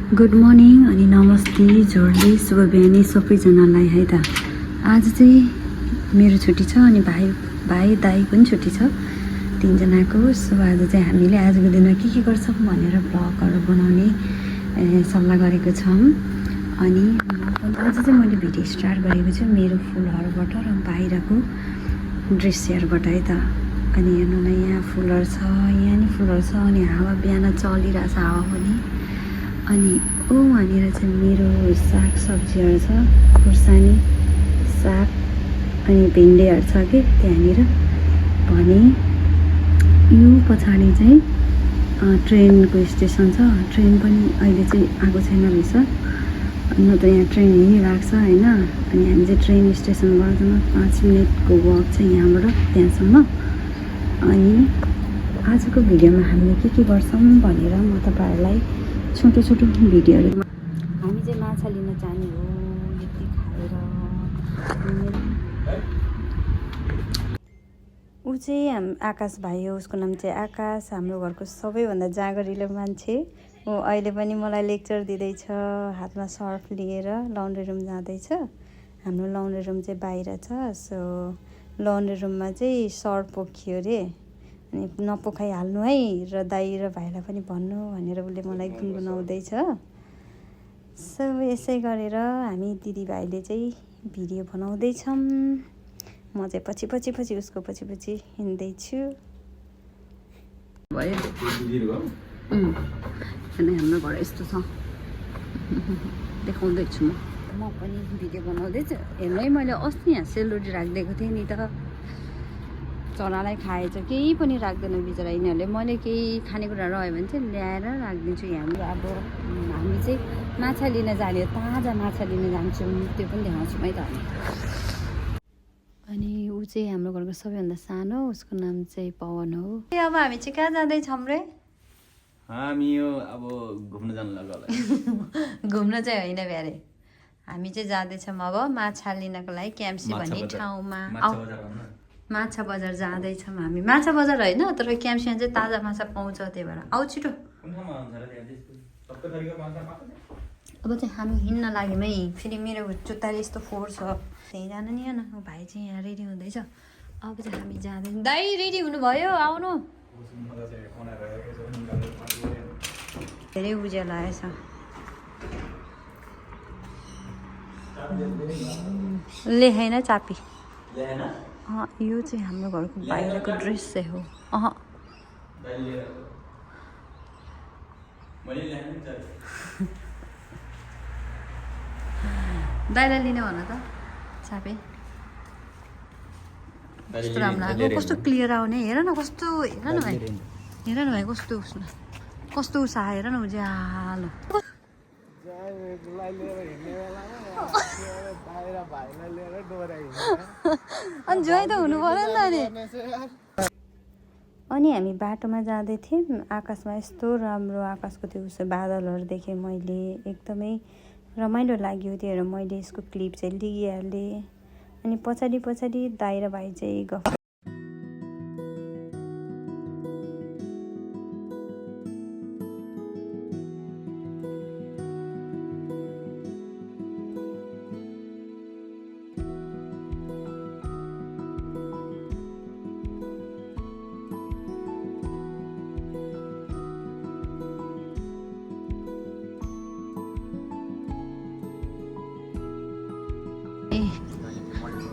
Good morning अनि नमस्ते जोडले शुभ बिहानी सबैजनालाई है त। आज चाहिँ मेरो छुट्टी छ अनि भाइ दाइ पनि छुट्टी छ तीनजनाको। सो आज चाहिँ हामीले आजको दिनमा के गर्छौँ भनेर भ्लगहरू बनाउने सल्लाह गरेको छौँ। अनि आज चाहिँ मैले भिडियो स्टार्ट गरेको छु मेरो फुलहरूबाट र बाहिरको दृश्यहरूबाट है त। अनि हेर्नु न यहाँ फुलहरू छ, यहाँ नि फुलहरू छ अनि हावा बिहान चलिरहेछ हावा पनि। अनि वहाँनिर चाहिँ मेरो साग सब्जीहरू छ, खुर्सानी साग अनि भिन्डीहरू छ कि त्यहाँनिर। भने यो पछाडि चाहिँ ट्रेनको स्टेसन छ। ट्रेन पनि अहिले चाहिँ आएको छैन रहेछ, न त यहाँ ट्रेन हिँडिरहेको छ होइन। अनि हामी चाहिँ ट्रेन स्टेसनबाट 5 मिनटको वक चाहिँ यहाँबाट त्यहाँसम्म। अनि आजको भिडियोमा हामीले के गर्छौँ भनेर म तपाईँहरूलाई छोटो छोटो भिडियोहरू। हामी चाहिँ माछा लिन जाने हो यति खाएर। ऊ चाहिँ आकाश भाइ हो, उसको नाम चाहिँ आकाश, हाम्रो घरको सबैभन्दा जाँगरिलो मान्छे। ऊ अहिले पनि मलाई लेक्चर दिँदैछ, हातमा सर्फ लिएर लन्ड्री रुम जाँदैछ। हाम्रो लन्ड्री रुम चाहिँ बाहिर छ। सो लन्ड्री रुममा चाहिँ सर्फ पोखियो अरे, अनि नपोखाइहाल्नु है र दाइ र भाइलाई पनि भन्नु भनेर उसले मलाई गुनगुनाउँदैछ। सो यसै गरेर हामी दिदीभाइले चाहिँ भिडियो बनाउँदैछौँ। म चाहिँ पछि उसको पछि हिँड्दैछु। भयो अनि हाम्रो घर यस्तो छ देखाउँदैछु म पनि भिडियो बनाउँदैछु। हेर्नु है, मैले अस्ति यहाँ सेलरोटी राखिदिएको थिएँ नि त, चरालाई खाएछ, केही पनि राख्दैन बिचरा यिनीहरूले। मैले केही खानेकुरा रह्यो भने चाहिँ ल्याएर राखिदिन्छु। हाम्रो अब हामी चाहिँ माछा लिन जाने, ताजा माछा लिन जान्छौँ, त्यो पनि देखाउँछौँ है त। अनि ऊ चाहिँ हाम्रो घरको सबैभन्दा सानो, उसको नाम चाहिँ पवन हो। अब हामी चाहिँ कहाँ जाँदैछौँ रे? हामी यो अब घुम्न जानु लाग्यो। घुम्न चाहिँ होइन ब्यारे, हामी चाहिँ जाँदैछौँ अब माछा लिनको लागि क्याम्सी भन्ने ठाउँमा। माछा बजार जाँदैछौँ हामी। माछा बजार होइन तर क्याम्सीमा चाहिँ ताजा माछा पाउँछ, त्यही भएर आऊ छिटो। अब चाहिँ हामी हिँड्न लाग्यौँ है। फेरि मेरो जुत्ताले यस्तो फोहोर छ, त्यहीँ जानु नि। हेर्न भाइ चाहिँ यहाँ रेडी हुँदैछ। अब चाहिँ हामी जाँदैछौँ। दाइ रेडी हुनुभयो? आउनु। धेरै उज्यालो आएछ। लेखाइन चापी। यो चाहिँ हाम्रो घरको बाहिरको दृश्य हो। दाइलाई लिने भन त चापे। कस्तो राम्रो लाग्यो, कस्तो क्लियर आउने। हेर न कस्तो, हेर न भाइ कस्तो उसमा कस्तो उस आयो। हेर न उज्यालो। अनि जोइ त हुनु पर्यो नि त। अनि हामी बाटोमा जाँदै थियौँ, आकाशमा यस्तो राम्रो आकाशको त्यो उसो बादलहरू देखेँ मैले, एकदमै रमाइलो लाग्यो। त्यही भएर मैले यसको क्लिप चाहिँ लिइहालेँ। अनि पछाडि दाइ र भाइ चाहिँ गफ।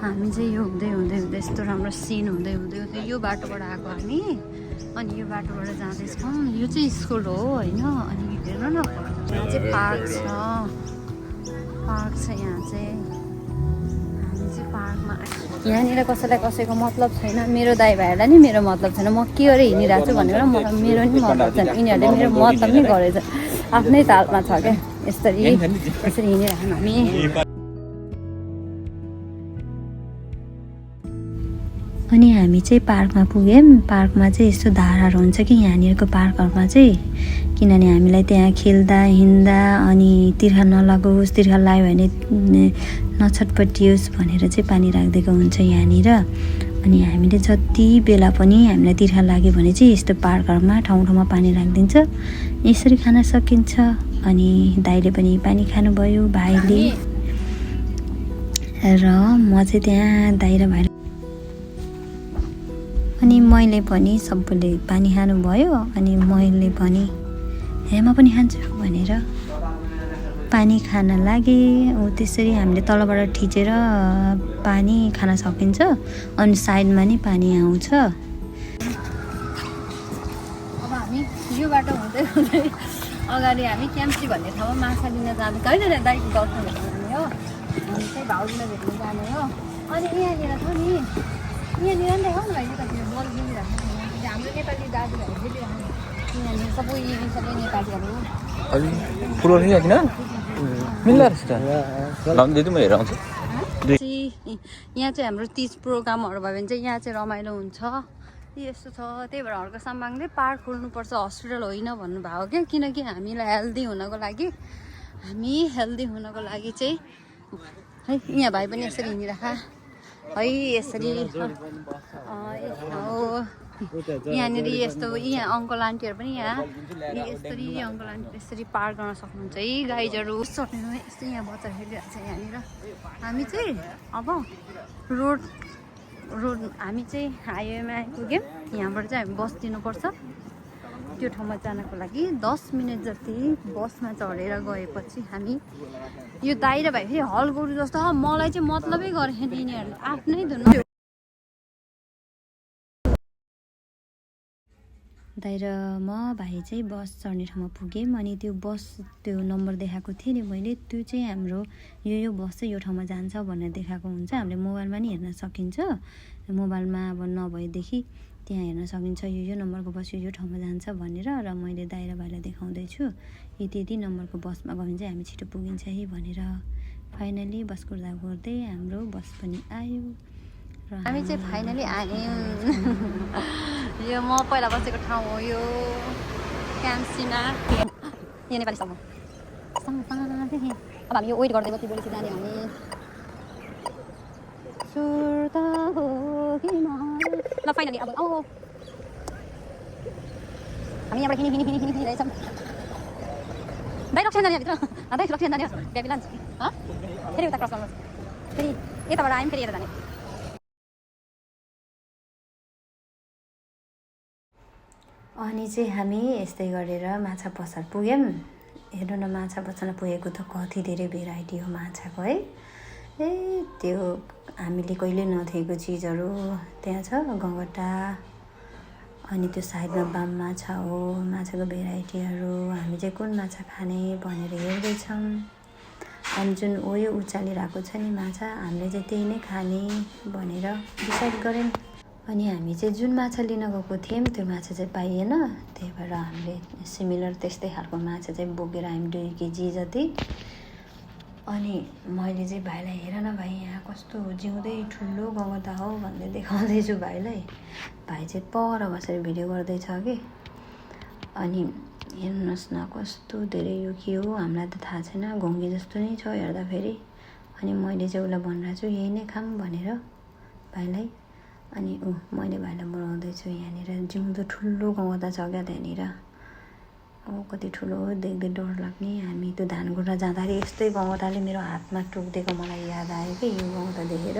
हामी चाहिँ यो हुँदै यस्तो राम्रो सिन हुँदै यो बाटोबाट आएको हामी। अनि यो बाटोबाट जाँदैछौँ। यो चाहिँ स्कुल हो होइन। अनि हेर्नु न यहाँ चाहिँ पार्क छ यहाँ चाहिँ। हामी चाहिँ पार्कमा यहाँनिर कसैलाई कसैको मतलब छैन। मेरो दाइ भाइहरूलाई नि मेरो मतलब छैन, म के गरेर हिँडिरहेको छु भनेर मेरो नि मतलब छैन। यिनीहरूले मेरो मतलब नि गरेछ, आफ्नै तालमा छ क्या। यसरी हिँडिरहेछौँ हामी। अनि हामी चाहिँ पार्कमा पुग्यौँ। पार्कमा चाहिँ यस्तो धाराहरू हुन्छ कि यहाँनिरको पार्कहरूमा चाहिँ, किनभने हामीलाई त्यहाँ खेल्दा हिँड्दा अनि तिर्खा नलागोस्, तिर्खा लाग्यो भने नछटपटियोस् भनेर चाहिँ पानी राखिदिएको हुन्छ यहाँनिर। अनि हामीले जति बेला पनि हामीलाई तिर्खा लाग्यो भने चाहिँ यस्तो पार्कहरूमा ठाउँ ठाउँमा पानी राखिदिन्छ, यसरी खान सकिन्छ। अनि दाइले पनि पानी खानुभयो, भाइले र म चाहिँ त्यहाँ दाइ र भाइ अनि मैले पनि सबैले पानी खानुभयो अनि मैले पनि म पनि खान्छु भनेर पानी खान लागे। त्यसरी हामीले तलबाट थिचेर पानी खान सकिन्छ अनि साइडमा नि पानी आउँछ। अब हामी यो बाटो हुँदै हुँदै अगाडि हामी क्याम्पसी भन्ने ठाउँमा माछा लिन जानु कहिले दाइको गर्लफ्रेन्ड भेट्न जाने हो, हामी चाहिँ भाउजूलाई भेट्न जाने हो। अनि यहाँनिर छ नि, यहाँनिर नि देखाउनु भाइ कतिले बल दिइराख्नु हाम्रो नेपाली दाजुभाइ दिइराख्नु यहाँनिर सबै नेपालीहरू यहाँ चाहिँ हाम्रो तीज प्रोग्रामहरू भयो भने चाहिँ यहाँ चाहिँ रमाइलो हुन्छ। यस्तो छ, त्यही भएर हर्क साम्बाङले पार्क खोल्नुपर्छ, हस्पिटल होइन भन्नुभयो क्या। किनकि हामीलाई हेल्दी हुनको लागि चाहिँ है यहाँ भाइ पनि यसरी हिँडिराख है, यसरी यहाँनिर यस्तो यहाँ अङ्कल आन्टीहरू पनि यहाँ यसरी अङ्कल आन्टी यसरी पार गर्न सक्नुहुन्छ है। गाइजहरू यस्तो यहाँ बच्चा खेलिरहेको छ यहाँनिर। हामी चाहिँ अब रोड हामी चाहिँ हाइवेमा आइपुग्यौँ। यहाँबाट चाहिँ हामी बस दिनुपर्छ। त्यो ठाउँमा जानको लागि 10 मिनट जति बसमा चढेर गएपछि हामी यो दाइ र भाइ फेरि हल गरौँ जस्तो मलाई चाहिँ मतलबै गरेन यिनीहरूले आफ्नै धुन। दाइ र म भाइ चाहिँ बस चढ्ने ठाउँमा पुग्यौँ अनि त्यो नम्बर देखाएको थिएँ नि मैले, त्यो चाहिँ हाम्रो यो बस चाहिँ यो ठाउँमा जान्छ भनेर देखाएको हुन्छ। हामीले मोबाइलमा नि हेर्न सकिन्छ, मोबाइलमा अब नभएदेखि त्यहाँ हेर्न सकिन्छ यो नम्बरको बस यो ठाउँमा जान्छ भनेर। र मैले दाइ र भाइलाई देखाउँदैछु यति नम्बरको बसमा गयो भने चाहिँ हामी छिटो पुगिन्छ है भनेर। फाइनली बस कुर्दा गर्दै हाम्रो बस पनि आयो र हामी चाहिँ फाइनली आयौँ। यो म पहिला बसेको ठाउँ हो यो क्याम्पसीमा, यो नेपाली सङ्घ। अब हामी यो वेट गर्दै कति बेला जाने हामी सुर्ता हो कि ल फाइनली अब हामी यहाँबाट हिँडिरहेछौँ। दाइ रक्सन जाने भित्र, दाइ रक्सन जाने ब्याबी लान्छ फेरि उता क्रस गर्नुहोस्, फेरि यताबाट आयौँ फेरि यता जाने। अनि चाहिँ हामी यस्तै गरेर माछा पसल पुग्यौँ। हेर्नु न माछा पसलमा पुगेको त कति धेरै भेराइटी हो माछाको है। त्यो हामीले कहिले नदेखेको चिजहरू त्यहाँ छ, गङ्गटा अनि त्यो साइडमा बाम माछा हो, माछाको भेराइटीहरू। हामी चाहिँ कुन माछा खाने भनेर हेर्दैछौँ। अनि जुन यो उचालिरहेको छ नि माछा, हामीले चाहिँ त्यही नै खाने भनेर डिसाइड गऱ्यौँ। अनि हामी चाहिँ जुन माछा लिन गएको थियौँ त्यो माछा चाहिँ पाइएन, त्यही भएर हामीले सिमिलर त्यस्तै खालको माछा चाहिँ बोकेर आयौँ 2 केजी जति। अनि मैले चाहिँ भाइलाई हेर न भाइ यहाँ कस्तो जिउँदै ठुलो गङ्गटा हो भन्दै देखाउँदैछु भाइलाई। भाइ चाहिँ पर बसेर भिडियो गर्दैछ कि। अनि हेर्नुहोस् न कस्तो धेरै यो के हो हामीलाई त थाहा छैन, घोङ्गे जस्तो नै छ हेर्दाखेरि। अनि मैले चाहिँ उसलाई भनिरहेको छु यही नै खाऊँ भनेर भाइलाई। अनि मैले भाइलाई बोलाउँदैछु यहाँनिर जिउँदो ठुलो गङ्गटा छ क्या त्यहाँनिर। कति ठुलो देख्दै डर लाग्ने। हामी त्यो धानगुडा जाँदाखेरि यस्तै गङ्गटाले मेरो हातमा टोकिदिएको मलाई याद आयो कि यो गङ्गटा देखेर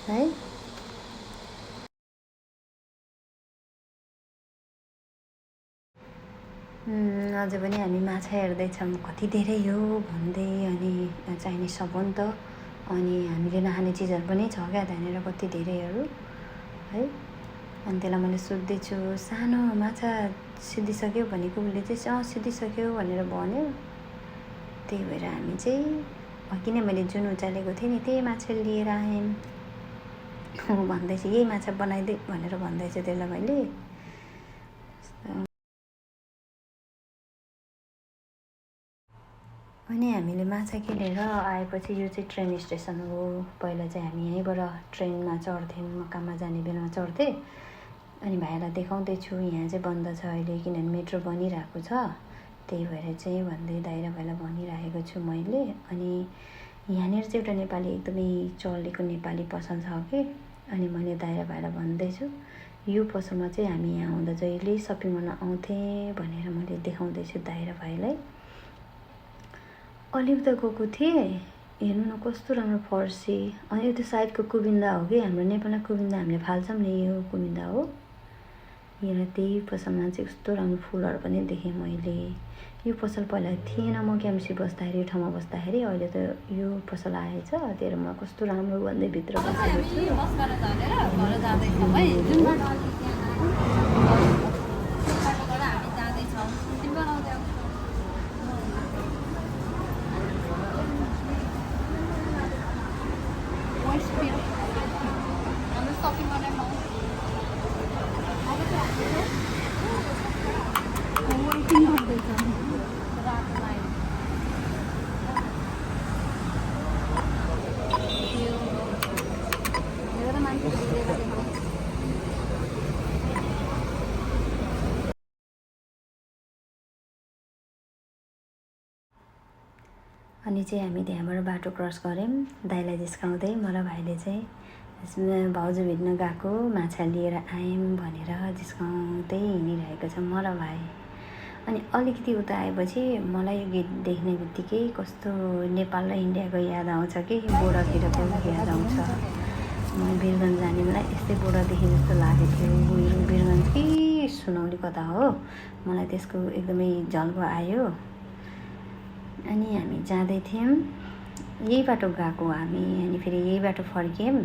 है। अझै पनि हामी माछा हेर्दैछौँ कति धेरै हो भन्दै। अनि चाहिने सबन त अनि हामीले नखाने चिजहरू पनि छ क्या त्यहाँनिर कति धेरैहरू है। अनि त्यसलाई मैले सोध्दैछु सानो माछा सिद्धिसक्यो भनेको, उसले चाहिँ सिद्धिसक्यो भनेर भन्यो। त्यही भएर हामी चाहिँ किन मैले जुन उचालेको थिएँ नि त्यही माछा लिएर आयौँ भन्दैछु, यही माछा बनाइदे भनेर भन्दैछु त्यसलाई मैले। अनि हामीले माछा किनेर आएपछि यो चाहिँ ट्रेन स्टेसन हो। पहिला चाहिँ हामी यहीँबाट ट्रेनमा चढ्थ्यौँ, मकाममा जाने बेलामा चढ्थेँ। अनि भाइलाई देखाउँदैछु यहाँ चाहिँ बन्द छ अहिले किनभने मेट्रो बनिरहेको छ, त्यही भएर चाहिँ भन्दै दाइ र भाइलाई भनिरहेको छु मैले। अनि यहाँनिर चाहिँ एउटा नेपाली एकदमै चलेको नेपाली पसल छ कि। अनि मैले दाइ र भाइलाई भन्दैछु यो पसलमा चाहिँ हामी यहाँ आउँदा जहिले सपिङ गर्न आउँथेँ भनेर मैले देखाउँदैछु दाइ र भाइलाई। अलिक त गएको थिएँ, हेर्नु न कस्तो राम्रो फर्सी। अनि यो त साइडको कुबिन्दा हो कि, हाम्रो नेपालमा कुबिन्दा हामीले फाल्छौँ नि, यो कुबिन्दा हो। यहाँ त्यही पसलमा चाहिँ कस्तो राम्रो फुलहरू पनि देखेँ मैले। यो पसल पहिला थिएन, म क्याम्पसी बस्दाखेरि, यो ठाउँमा बस्दाखेरि। अहिले त यो पसल आएछ, त्यही म कस्तो राम्रो भन्दै भित्र बसेको छु। अनि चाहिँ हामी त्यहाँबाट बाटो क्रस गऱ्यौँ, दाइलाई जिस्काउँदै। मलाई भाइले चाहिँ भाउजू भेट्न गएको, माछा लिएर आयौँ भनेर जिस्काउँदै हिँडिरहेको छ म र भाइ। अनि अलिकति उता आएपछि मलाई यो गेट देख्ने बित्तिकै कस्तो नेपाल र इन्डियाको याद आउँछ कि, बोर्डरतिरको याद आउँछ। म वीरगन्ज जाने बेला यस्तै बोर्डर देखेँ जस्तो लागेको थियो। वीरगन्ज कि सुनौली कता हो, मलाई त्यसको एकदमै झल्को आयो। अनि हामी जाँदै थियौँ, यही बाटो गएको हामी, अनि फेरि यही बाटो फर्क्यौँ।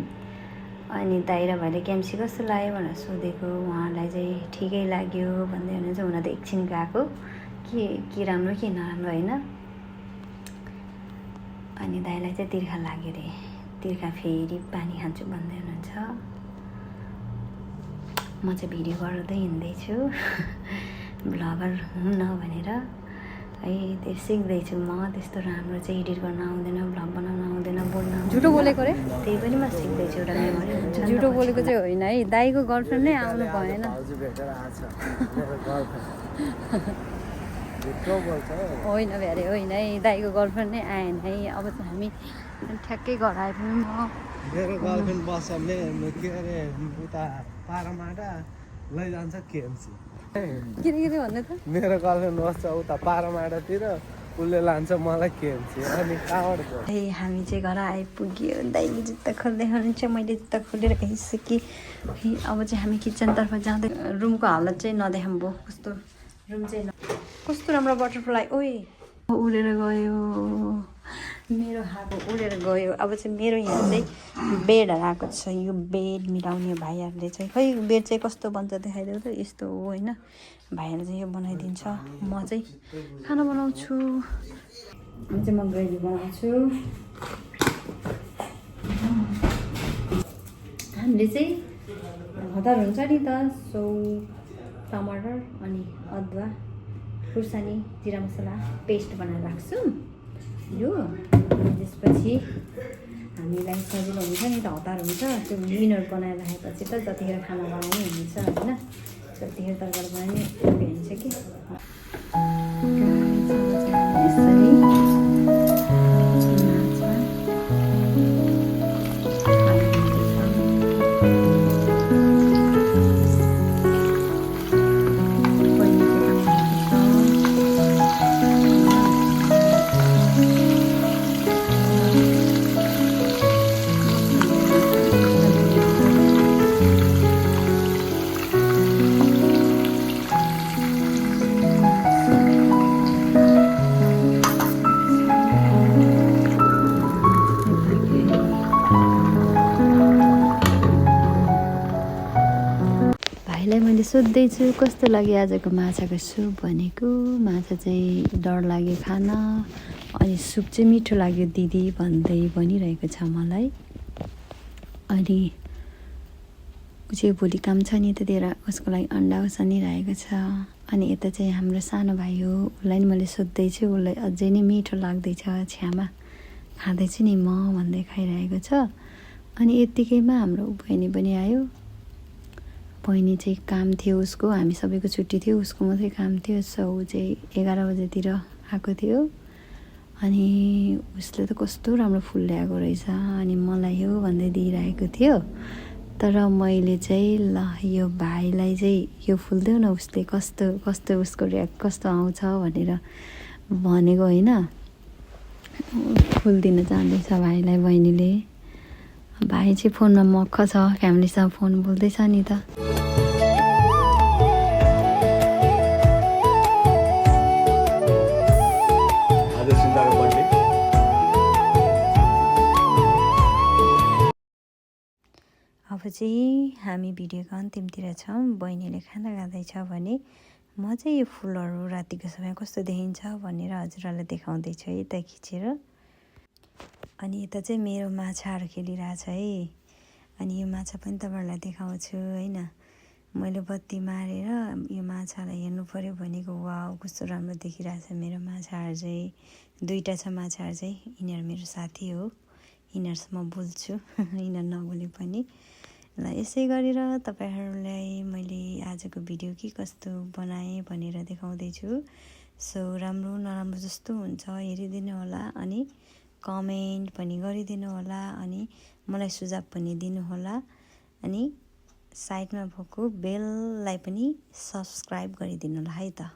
अनि दाइ र भाइले क्याम्पसी कस्तो लाग्यो भनेर सोधेको, उहाँहरूलाई चाहिँ ठिकै लाग्यो भन्दै हुनुहुन्छ। हुन त एकछिन गएको, के राम्रो के नराम्रो होइन। अनि दाइलाई चाहिँ तिर्खा लाग्यो अरे, तिर्खा फेरि पानी खान्छु भन्दै हुनुहुन्छ। म चाहिँ भिडियो गर्दै हिँड्दैछु, भ्लगर हुँ न भनेर है। त्यो सिक्दैछु म, त्यस्तो राम्रो चाहिँ एडिट गर्न आउँदैन, भ्लग बनाउन आउँदैन, बोल्न आउँदैन। झुटो बोलेको रे, त्यही पनि म सिक्दैछु, एउटा मेमोरी हुन्छ। झुटो बोलेको चाहिँ होइन है, दाइको गर्लफ्रेन्ड नै आउनु भएन। होइन भ्यारे होइन है, दाइको गर्लफ्रेन्ड नै आएन है। अब चाहिँ हामी ठ्याक्कै घर आइपुग्यौँ। मेरो गर्लफ्रेन्ड बसले के अरे उता पारामाटा लैजान्छ केएमसी। के भन्नु त, मेरो गर्लफ्रेन्ड बस्छ उता पारामाटातिर, उसले लान्छ मलाई केएमसी। अनि कहाँबाट गयो? ए हामी चाहिँ घर आइपुग्यो, दाइले जुत्ता खोल्दै हुनुहुन्छ, मैले जुत्ता खोलेर आइसकेँ। अब चाहिँ हामी किचनतर्फ जाँदै। रुमको हालत चाहिँ नदेखाऊँ भयो, कस्तो रुम चाहिँ कस्तो राम्रो बटरफ्लाई ओइ उडेर गयो, मेरो हात उडेर गयो। अब चाहिँ मेरो यहाँ चाहिँ बेडहरू आएको छ, यो बेड मिलाउने भाइहरूले चाहिँ, खै बेड चाहिँ कस्तो बन्छ देखाइदेऊ त। यस्तो हो होइन, भाइहरूले चाहिँ यो बनाइदिन्छ। म चाहिँ खाना बनाउँछु, म ग्रेभी बनाउँछु। हामीले चाहिँ हतार हुन्छ नि त, सो टमाटर अनि अदुवा, खुर्सानी, जिरा मसला पेस्ट बनाएर राख्छौँ यो। त्यसपछि हामीलाई सजिलो हुन्छ नि त, हतार हुन्छ। त्यो डिनर बनाएर राखेपछि त जतिखेर खाना बनाउनु हुन्छ होइन, त्यतिखेर तरकारी बनाउने हुन्छ कि। मैले सोध्दैछु कस्तो लाग्यो आजको माछाको सुप भनेको। माछा चाहिँ डर लाग्यो खान, अनि सुप चाहिँ मिठो लाग्यो दिदी भन्दै भनिरहेको छ मलाई। अनि ऊ चाहिँ भोलि काम छ नि त्यतिखेर उसको लागि अन्डा उसानिरहेको छ। अनि यता चाहिँ हाम्रो सानो भाइ हो, उसलाई नि मैले सोध्दैछु, उसलाई अझै नै मिठो लाग्दैछ, छ्यामा खाँदैछु नि म भन्दै खाइरहेको छ। अनि यत्तिकैमा हाम्रो बहिनी पनि आयो। बहिनी चाहिँ काम थियो उसको, हामी सबैको छुट्टी थियो, उसको मात्रै काम थियो। सो ऊ चाहिँ 11 बजेतिर आएको थियो। अनि उसले त कस्तो राम्रो फुल ल्याएको रहेछ, अनि मलाई हो भन्दै दिइरहेको थियो। तर मैले चाहिँ ल यो भाइलाई चाहिँ यो फुल देऊ न, उसले कस्तो उसको रियाक्ट कस्तो आउँछ भनेर भनेको होइन। फुल दिन जाँदैछ भाइलाई बहिनीले। भाइ चाहिँ फोनमा मक्ख छ, फ्यामिलीसँग फोन बोल्दैछ नि त। अब चाहिँ हामी भिडियोको अन्तिमतिर छौँ। बहिनीले खाना खाँदैछ भने म चाहिँ यो फुलहरू रातिको समय कस्तो देखिन्छ भनेर हजुरहरूलाई देखाउँदैछु है यता खिचेर। अनि यता चाहिँ मेरो माछाहरू खेलिरहेछ है। अनि यो माछा पनि तपाईँहरूलाई देखाउँछु होइन। मैले बत्ती मारेर यो माछालाई हेर्नु पऱ्यो भनेको वाउ कस्तो राम्रो देखिरहेछ मेरो माछाहरू चाहिँ। दुईवटा छ माछाहरू चाहिँ, यिनीहरू मेरो साथी हो, यिनीहरूसँग म बोल्छु यिनीहरू नबोले पनि। ल यसै गरेर तपाईँहरूलाई मैले आजको भिडियो के कस्तो बनाएँ भनेर देखाउँदैछु। सो राम्रो नराम्रो जस्तो हुन्छ हेरिदिनु होला अनि कमेन्ट पनि गरिदिनु होला अनि मलाई सुझाव पनि दिनुहोला अनि साइडमा भएको बेललाई पनि सब्सक्राइब गरिदिनु होला है त।